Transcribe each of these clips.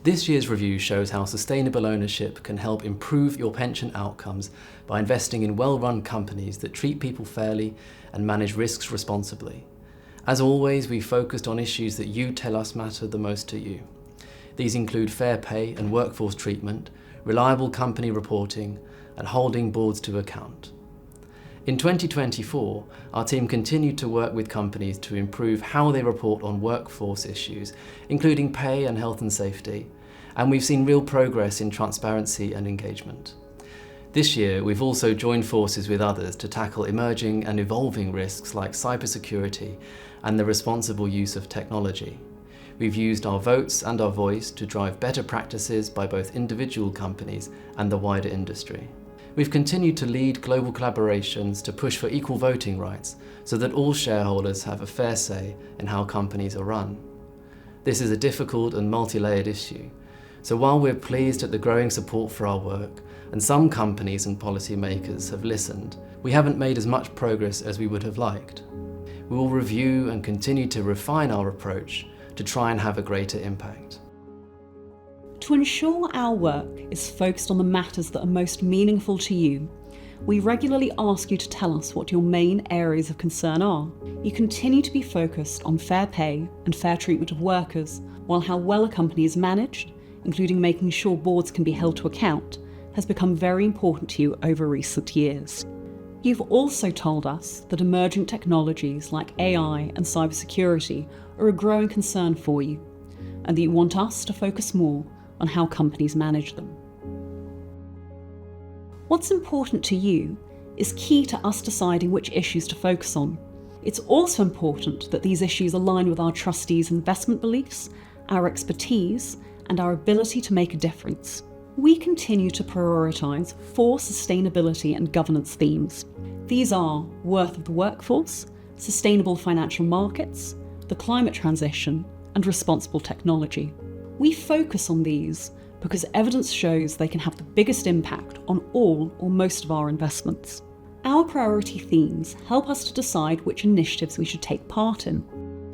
This year's review shows how sustainable ownership can help improve your pension outcomes by investing in well-run companies that treat people fairly and manage risks responsibly. As always, we focused on issues that you tell us matter the most to you. These include fair pay and workforce treatment, reliable company reporting, and holding boards to account. In 2024, our team continued to work with companies to improve how they report on workforce issues, including pay and health and safety, and we've seen real progress in transparency and engagement. This year, we've also joined forces with others to tackle emerging and evolving risks like cybersecurity and the responsible use of technology. We've used our votes and our voice to drive better practices by both individual companies and the wider industry. We've continued to lead global collaborations to push for equal voting rights so that all shareholders have a fair say in how companies are run. This is a difficult and multi-layered issue, so while we're pleased at the growing support for our work, and some companies and policymakers have listened, we haven't made as much progress as we would have liked. We will review and continue to refine our approach to try and have a greater impact. To ensure our work is focused on the matters that are most meaningful to you, we regularly ask you to tell us what your main areas of concern are. You continue to be focused on fair pay and fair treatment of workers, while how well a company is managed, including making sure boards can be held to account, has become very important to you over recent years. You've also told us that emerging technologies like AI and cybersecurity are a growing concern for you, and that you want us to focus more on how companies manage them. What's important to you is key to us deciding which issues to focus on. It's also important that these issues align with our trustees' investment beliefs, our expertise, and our ability to make a difference. We continue to prioritise 4 sustainability and governance themes. These are worth of the workforce, sustainable financial markets, the climate transition, and responsible technology. We focus on these because evidence shows they can have the biggest impact on all or most of our investments. Our priority themes help us to decide which initiatives we should take part in.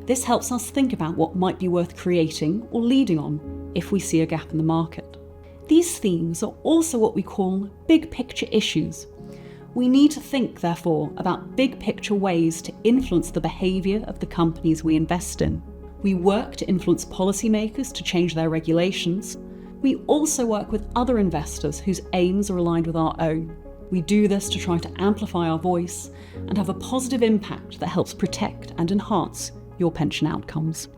This helps us think about what might be worth creating or leading on if we see a gap in the market. These themes are also what we call big picture issues. We need to think, therefore, about big picture ways to influence the behaviour of the companies we invest in. We work to influence policymakers to change their regulations. We also work with other investors whose aims are aligned with our own. We do this to try to amplify our voice and have a positive impact that helps protect and enhance your pension outcomes.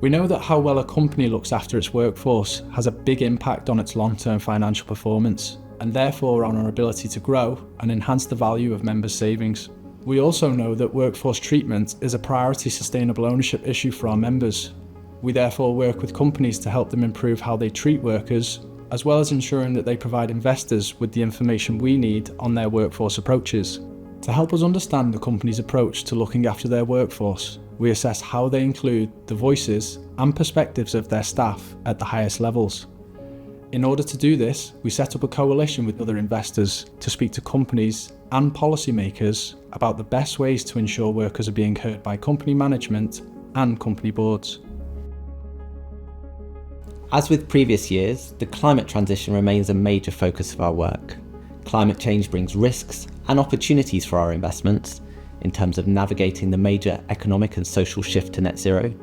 We know that how well a company looks after its workforce has a big impact on its long-term financial performance, and therefore on our ability to grow and enhance the value of members' savings. We also know that workforce treatment is a priority sustainable ownership issue for our members. We therefore work with companies to help them improve how they treat workers, as well as ensuring that they provide investors with the information we need on their workforce approaches. To help us understand the company's approach to looking after their workforce, we assess how they include the voices and perspectives of their staff at the highest levels. In order to do this, we set up a coalition with other investors to speak to companies and policymakers about the best ways to ensure workers are being heard by company management and company boards. As with previous years, the climate transition remains a major focus of our work. Climate change brings risks and opportunities for our investments in terms of navigating the major economic and social shift to net zero,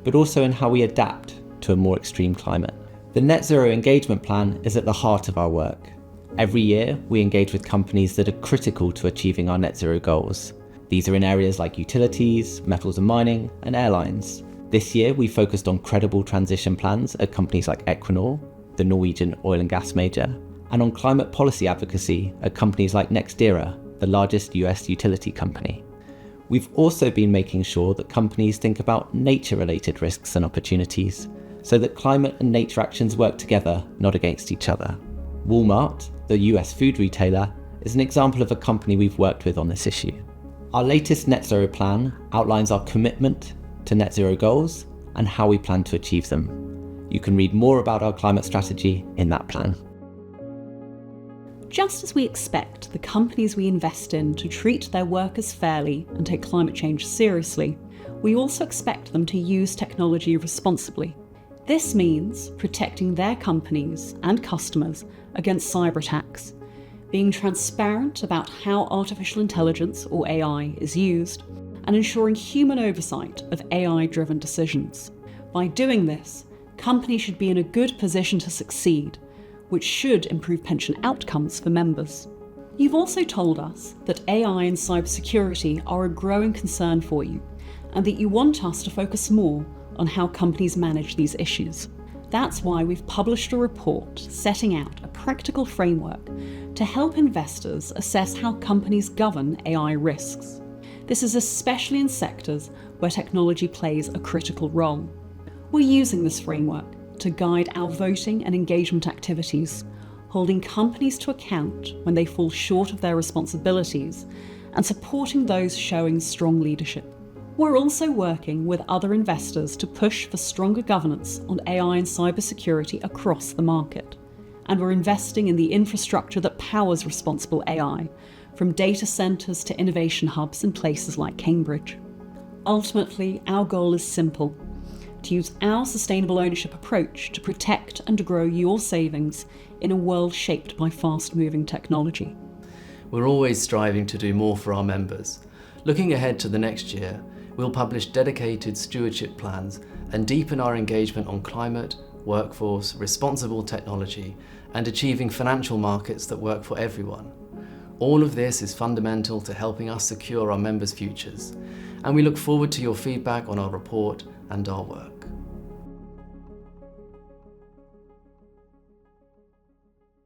but also in how we adapt to a more extreme climate. The Net Zero Engagement Plan is at the heart of our work. Every year, we engage with companies that are critical to achieving our net zero goals. These are in areas like utilities, metals and mining, and airlines. This year, we focused on credible transition plans at companies like Equinor, the Norwegian oil and gas major, and on climate policy advocacy at companies like NextEra, the largest US utility company. We've also been making sure that companies think about nature-related risks and opportunities, so that climate and nature actions work together, not against each other. Walmart, the US food retailer, is an example of a company we've worked with on this issue. Our latest net zero plan outlines our commitment to net zero goals and how we plan to achieve them. You can read more about our climate strategy in that plan. Just as we expect the companies we invest in to treat their workers fairly and take climate change seriously, we also expect them to use technology responsibly. This means protecting their companies and customers against cyber attacks, being transparent about how artificial intelligence, or AI, is used, and ensuring human oversight of AI-driven decisions. By doing this, companies should be in a good position to succeed, which should improve pension outcomes for members. You've also told us that AI and cybersecurity are a growing concern for you, and that you want us to focus more on how companies manage these issues. That's why we've published a report setting out a practical framework to help investors assess how companies govern AI risks. This is especially in sectors where technology plays a critical role. We're using this framework to guide our voting and engagement activities, holding companies to account when they fall short of their responsibilities, and supporting those showing strong leadership. We're also working with other investors to push for stronger governance on AI and cybersecurity across the market. And we're investing in the infrastructure that powers responsible AI, from data centres to innovation hubs in places like Cambridge. Ultimately, our goal is simple: to use our sustainable ownership approach to protect and grow your savings in a world shaped by fast-moving technology. We're always striving to do more for our members. Looking ahead to the next year, we'll publish dedicated stewardship plans and deepen our engagement on climate, workforce, responsible technology, and achieving financial markets that work for everyone. All of this is fundamental to helping us secure our members' futures, and we look forward to your feedback on our report and our work.